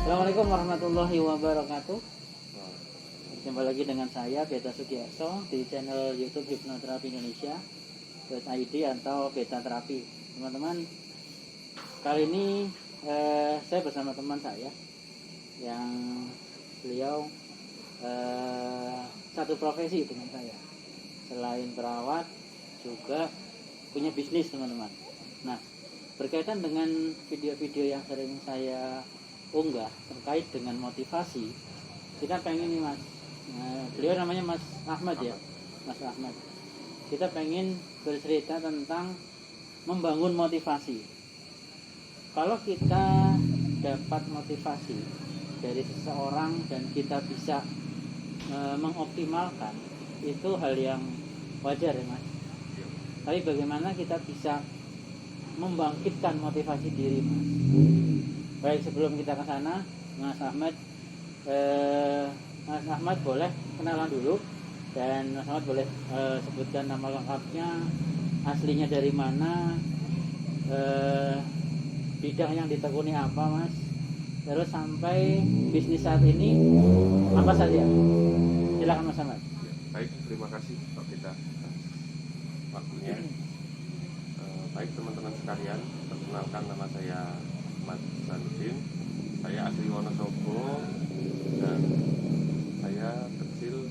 Assalamualaikum warahmatullahi wabarakatuh. Jumpa lagi dengan saya Beta Sugiyarso di channel YouTube Hipnoterapi Indonesia .id atau Beta Terapi. Teman-teman, kali ini saya bersama teman saya yang beliau satu profesi dengan saya. Selain perawat juga punya bisnis, teman-teman. Nah, berkaitan dengan video-video yang sering saya unggah terkait dengan motivasi, kita pengen nih Mas, beliau namanya Mas Ahmad ya, Mas Ahmad. Kita pengen bercerita tentang membangun motivasi. Kalau kita dapat motivasi dari seseorang dan kita bisa mengoptimalkan, itu hal yang wajar ya Mas. Tapi bagaimana kita bisa membangkitkan motivasi diri Mas? Baik, sebelum kita ke sana, Mas Ahmad, Mas Ahmad boleh kenalan dulu, dan Mas Ahmad boleh sebutkan nama lengkapnya, aslinya dari mana, bidang yang ditekuni apa Mas, terus sampai bisnis saat ini apa saja. Silakan Mas Ahmad. Baik, terima kasih Pak Beta waktunya. Baik teman-teman sekalian, perkenalkan nama saya Ahmad Sanuddin. Saya asli Wonosobo dan saya kecil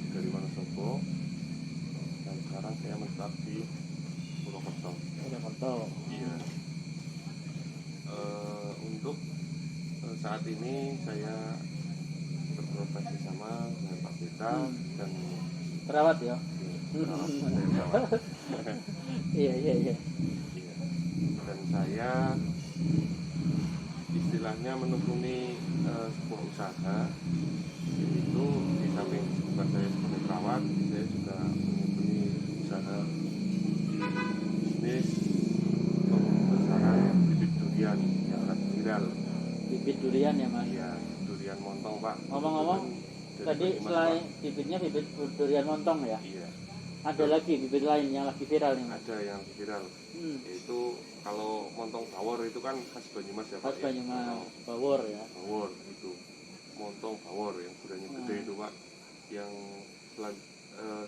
dari Wonosobo dan sekarang saya menetap di Purwokerto. Iya. Untuk saat ini saya berprofesi sama dengan Pak Beta dan Perawat ya. perawat. Iya. Iya. Dan saya istilahnya menekuni sebuah usaha, itu di samping bukan saya sebagai perawat, saya juga menekuni usaha bisnis pembesaran bibit durian yang lagi viral. Bibit durian ya Mas. Iya, durian montong Pak. Ngomong-ngomong, tadi selain bibitnya bibit durian montong ya, iya, ada lagi bibit lain yang lagi viral nih Mas. ada yang viral, yaitu kalau montong bawor itu kan khas Banyumas ya Pak. Khas Banyumas, bawor ya. Bawor itu montong bawor yang ukurannya gede itu Pak. Yang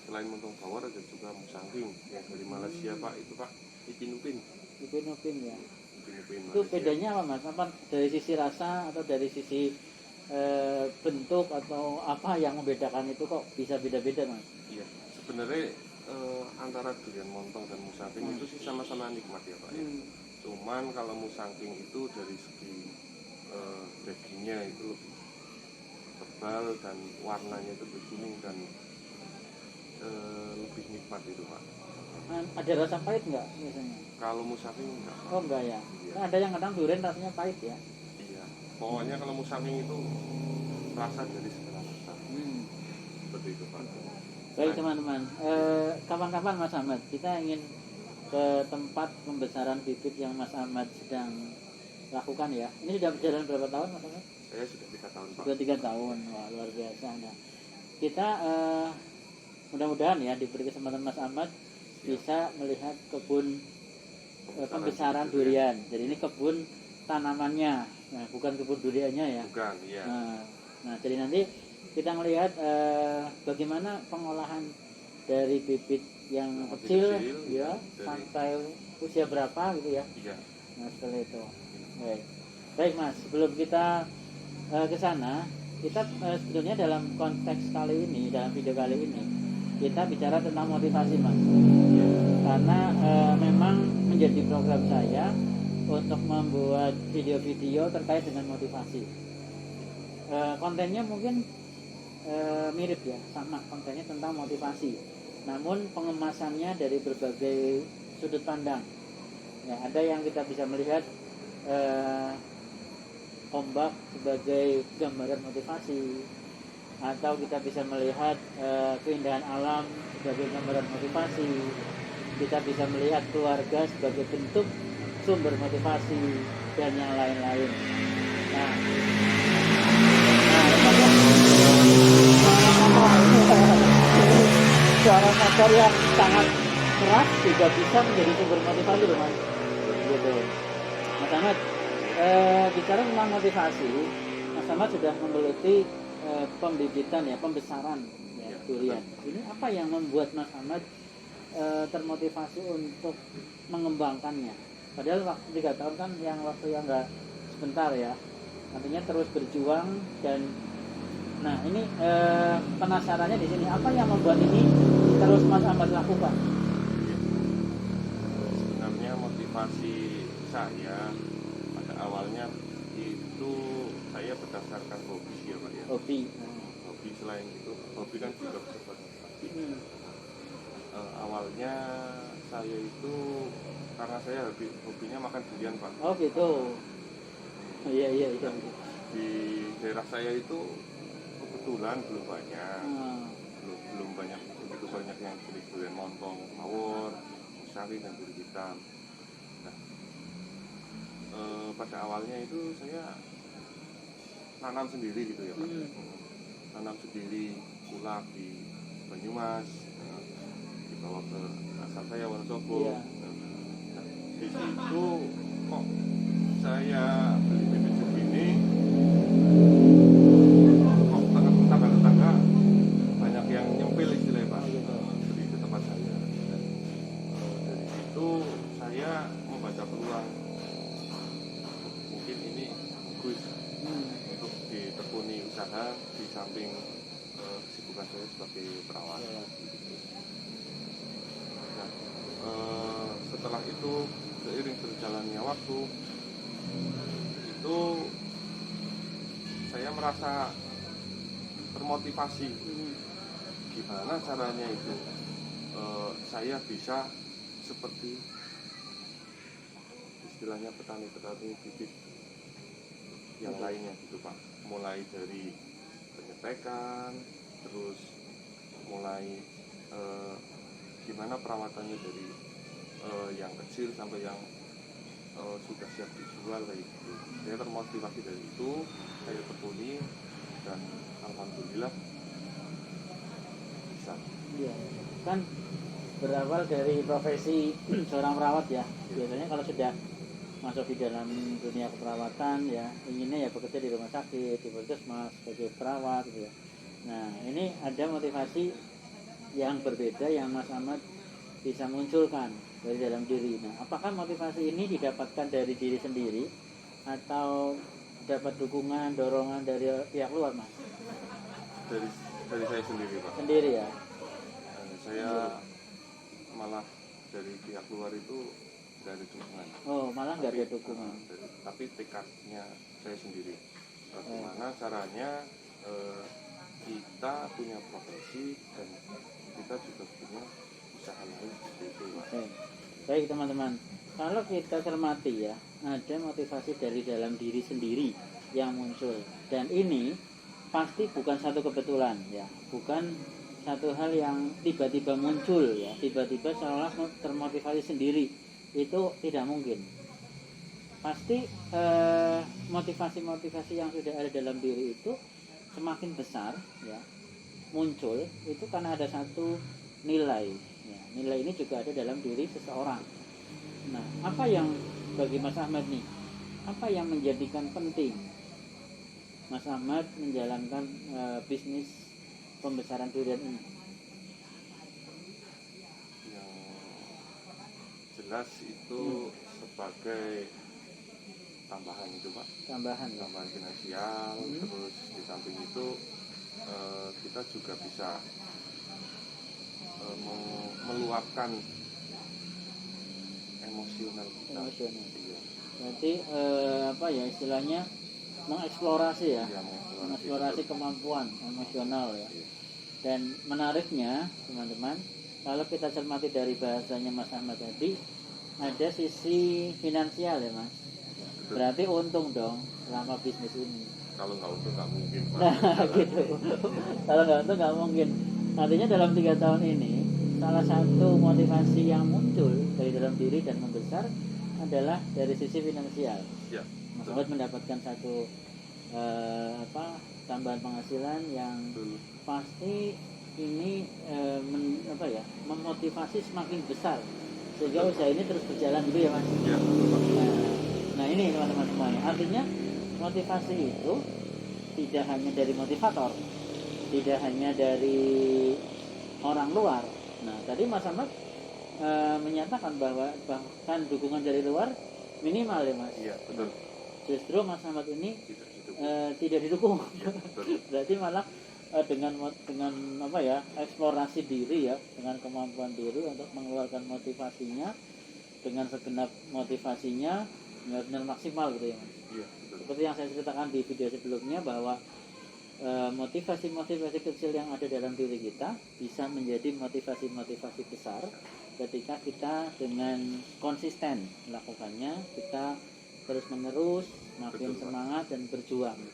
selain montong bawor ada juga musangking yang dari Malaysia Pak, itu Pak Ipin Upin ya. Upin Itu bedanya apa Mas? Apa dari sisi rasa atau dari sisi bentuk atau apa yang membedakan itu kok bisa beda-beda Mas? Iya, sebenarnya antara durian montong dan musangking itu sih sama-sama nikmat ya Pak ya. Cuman kalau musangking itu dari segi dagingnya itu lebih tebal dan warnanya itu lebih kuning dan lebih nikmat itu Pak. Ada rasa pahit nggak biasanya? Kalau musangking enggak Pak. Oh enggak ya. Iya. Kan ada yang kadang durian rasanya pahit ya. Iya. Pokoknya kalau musangking itu rasa dari segala rasa. Seperti itu Pak. Baik teman-teman, kapan-kapan Mas Ahmad kita ingin ke tempat pembesaran bibit yang Mas Ahmad sedang lakukan ya. Ini sudah berjalan berapa tahun Mas Ahmad? Saya sudah 3 tahun Pak. Sudah 3 tahun, wah luar biasa. Nah, kita mudah-mudahan ya diberi kesempatan Mas Ahmad bisa melihat kebun pembesaran durian. Jadi ini kebun tanamannya, nah bukan kebun duriannya ya. Bukan, iya. Nah jadi nanti kita melihat bagaimana pengolahan dari bibit yang kecil ya sampai usia berapa gitu ya. Iya. Nah setelah itu, baik Mas, sebelum kita ke sana, kita sebetulnya dalam konteks kali ini, dalam video kali ini, kita bicara tentang motivasi Mas. Karena memang menjadi program saya untuk membuat video-video terkait dengan motivasi. Kontennya mungkin mirip ya, sama kontennya tentang motivasi. Namun pengemasannya dari berbagai sudut pandang. Ya, ada yang kita bisa melihat ombak sebagai gambaran motivasi, atau kita bisa melihat keindahan alam sebagai gambaran motivasi. Kita bisa melihat keluarga sebagai bentuk sumber motivasi dan yang lain-lain. Nah, suara motor yang sangat keras juga bisa menjadi sumber motivasi loh Mas. Gitu. Mas Ahmad, bicara tentang motivasi, Mas Ahmad sudah menggeluti pembibitan ya, pembesaran ya, Iya, durian. Ini apa yang membuat Mas Ahmad termotivasi untuk mengembangkannya? Padahal waktu 3 tahun kan yang waktu yang nggak sebentar ya. Artinya terus berjuang dan nah ini penasarannya di sini apa yang membuat ini terus Mas Ahmad lakukan? Sebenarnya motivasi saya pada awalnya itu saya berdasarkan hobi ya Pak ya. Hobi. Hobi selain itu, hobi kan juga bersifat hobi. Awalnya saya itu karena saya hobinya makan durian Pak. Oh gitu. Iya. Di daerah saya itu kebetulan belum banyak, belum banyak begitu banyak yang jenis durian montong, mawar, musari dan duri hitam. Nah, pada awalnya itu saya nanam sendiri gitu ya Pak. Tanam sendiri kulak di Banyumas, dibawa ke asal saya Wonosobo. Iya. Nah, di situ kok saya beli bibit segini, kok tetangga-tetangga banyak yang nyempil istilahnya Pak, beli ke tempat saya. Dan, dari situ saya membaca peluang, mungkin ini bagus untuk ditekuni usaha di samping kesibukan saya sebagai perawat. Nah, setelah itu seiring berjalannya waktu itu saya merasa termotivasi gimana caranya itu saya bisa seperti istilahnya petani-petani bibit yang lainnya gitu Pak, mulai dari penyetekan, terus mulai gimana perawatannya dari yang kecil sampai yang sudah siap dijual kayak gitu. Saya termotivasi dari itu, saya tekuni dan alhamdulillah bisa. Iya. Kan berawal dari profesi seorang perawat ya. Biasanya kalau sudah masuk di dalam dunia keperawatan ya, inginnya ya bekerja di rumah sakit, di puskesmas sebagai perawat gitu ya. Nah, ini ada motivasi yang berbeda yang Mas Ahmad bisa munculkan dari dalam diri. Nah, apakah motivasi ini didapatkan dari diri sendiri atau dapat dukungan, dorongan dari pihak luar, Mas? Dari saya sendiri Pak. Sendiri ya. Saya malah dari pihak luar itu nggak ada dukungan. Oh, malah nggak ada dukungan. Tapi tekadnya saya sendiri. Bagaimana caranya kita punya profesi dan kita juga punya usaha lain seperti itu. Oke. Baik teman-teman, kalau kita cermati ya, ada motivasi dari dalam diri sendiri yang muncul, dan ini pasti bukan satu kebetulan ya, bukan satu hal yang tiba-tiba muncul ya, tiba-tiba seolah termotivasi sendiri, itu tidak mungkin. Pasti motivasi-motivasi yang sudah ada dalam diri itu semakin besar ya, muncul itu karena ada satu nilai ya, nilai ini juga ada dalam diri seseorang. Nah, apa yang bagi Mas Ahmad nih, apa yang menjadikan penting Mas Ahmad menjalankan bisnis pembesaran durian ini? Yang jelas itu sebagai tambahan itu Pak, Tambahan finansial. Terus di samping itu kita juga bisa meluapkan emosional kita. Iya. Berarti apa ya istilahnya, mengeksplorasi ya, Iya, mengeksplorasi kemampuan emosional ya. Dan menariknya teman-teman, kalau kita cermati dari bahasanya Mas Ahmad tadi, ada sisi finansial ya Mas. Berarti untung dong selama bisnis ini. Kalau nggak untung nggak mungkin Pak. Nah gitu. Kalau nggak untung nggak mungkin. Artinya dalam 3 tahun ini salah satu motivasi yang muncul dari dalam diri dan membesar adalah dari sisi finansial. Ya, Mas Ahmad mendapatkan satu tambahan penghasilan yang pasti ini memotivasi semakin besar sehingga usaha ini terus berjalan dulu ya Mas. Ya, Nah ini teman-teman semuanya, artinya motivasi itu tidak hanya dari motivator, tidak hanya dari orang luar. Nah, tadi Mas Ahmad menyatakan bahwa bahkan dukungan dari luar minimal ya Mas. Iya, betul. Justru Mas Ahmad ini Tidak didukung. tidak didukung. Iya, betul. Berarti malah dengan apa ya, eksplorasi diri ya, dengan kemampuan diri untuk mengeluarkan motivasinya, dengan segenap motivasinya benar-benar maksimal gitu ya Mas. Iya, betul. Seperti yang saya ceritakan di video sebelumnya bahwa motivasi-motivasi kecil yang ada dalam diri kita bisa menjadi motivasi-motivasi besar ketika kita dengan konsisten melakukannya, kita terus menerus makin Betul, Pak. semangat dan berjuang. Iya.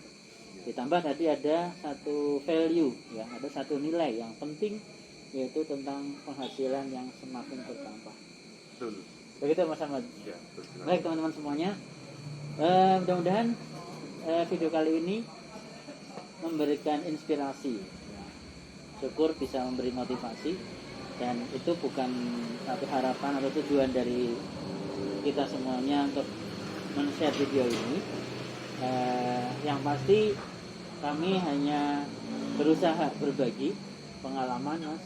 Ditambah tadi ada satu value ya, ada satu nilai yang penting, yaitu tentang penghasilan yang semakin bertambah. Betul. Begitu Mas Ahmad. Iya, betul. Baik teman-teman semuanya, mudah-mudahan video kali ini memberikan inspirasi. Syukur bisa memberi motivasi, dan itu bukan satu harapan atau tujuan dari kita semuanya untuk men-share video ini. Yang pasti kami hanya berusaha berbagi pengalaman Mas,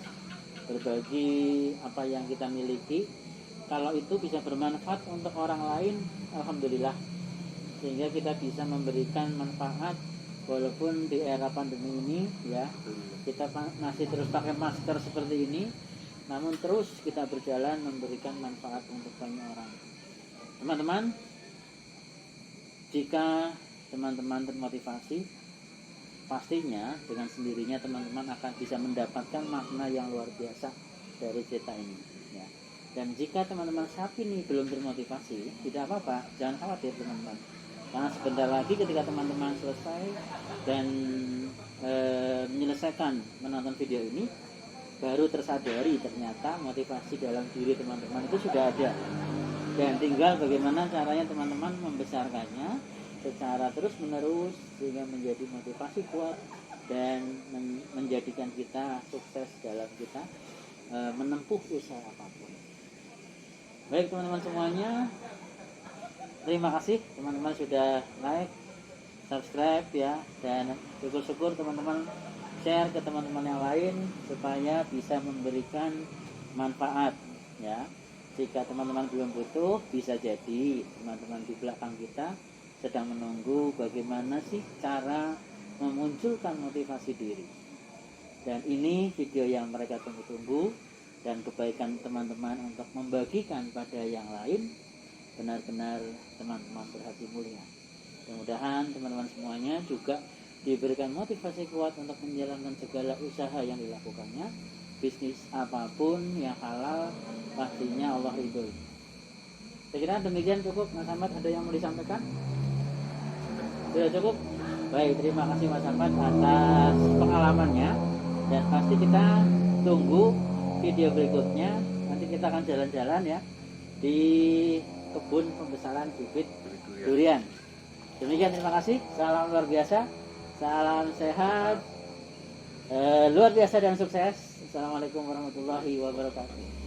berbagi apa yang kita miliki. Kalau itu bisa bermanfaat untuk orang lain, alhamdulillah, sehingga kita bisa memberikan manfaat. Walaupun di era pandemi ini ya, kita masih terus pakai masker seperti ini, namun terus kita berjalan memberikan manfaat untuk banyak orang. Teman-teman, jika teman-teman termotivasi, pastinya dengan sendirinya teman-teman akan bisa mendapatkan makna yang luar biasa dari cerita ini ya. Dan jika teman-teman saat ini belum termotivasi, tidak apa-apa, jangan khawatir teman-teman, karena sebentar lagi ketika teman-teman selesai dan menyelesaikan menonton video ini, baru tersadari ternyata motivasi dalam diri teman-teman itu sudah ada, dan tinggal bagaimana caranya teman-teman membesarkannya secara terus menerus sehingga menjadi motivasi kuat dan menjadikan kita sukses dalam kita menempuh usaha apapun. Baik teman-teman semuanya, terima kasih teman-teman sudah like, subscribe ya, dan syukur-syukur teman-teman share ke teman-teman yang lain supaya bisa memberikan manfaat ya. Jika teman-teman belum butuh, bisa jadi teman-teman di belakang kita sedang menunggu bagaimana sih cara memunculkan motivasi diri. Dan ini video yang mereka tunggu-tunggu, dan kebaikan teman-teman untuk membagikan pada yang lain benar-benar teman-teman berhati mulia. Mudah-mudahan teman-teman semuanya juga diberikan motivasi kuat untuk menjalankan segala usaha yang dilakukannya. Bisnis apapun yang halal pastinya Allah ridhoi. Saya kira demikian cukup. Mas Ahmad, ada yang mau disampaikan? Sudah cukup? Baik, terima kasih Mas Ahmad atas pengalamannya, dan pasti kita tunggu video berikutnya. Nanti kita akan jalan-jalan ya di kebun pembesaran bibit durian. Demikian, terima kasih. Salam luar biasa, salam sehat, luar biasa dan sukses. Assalamualaikum warahmatullahi wabarakatuh.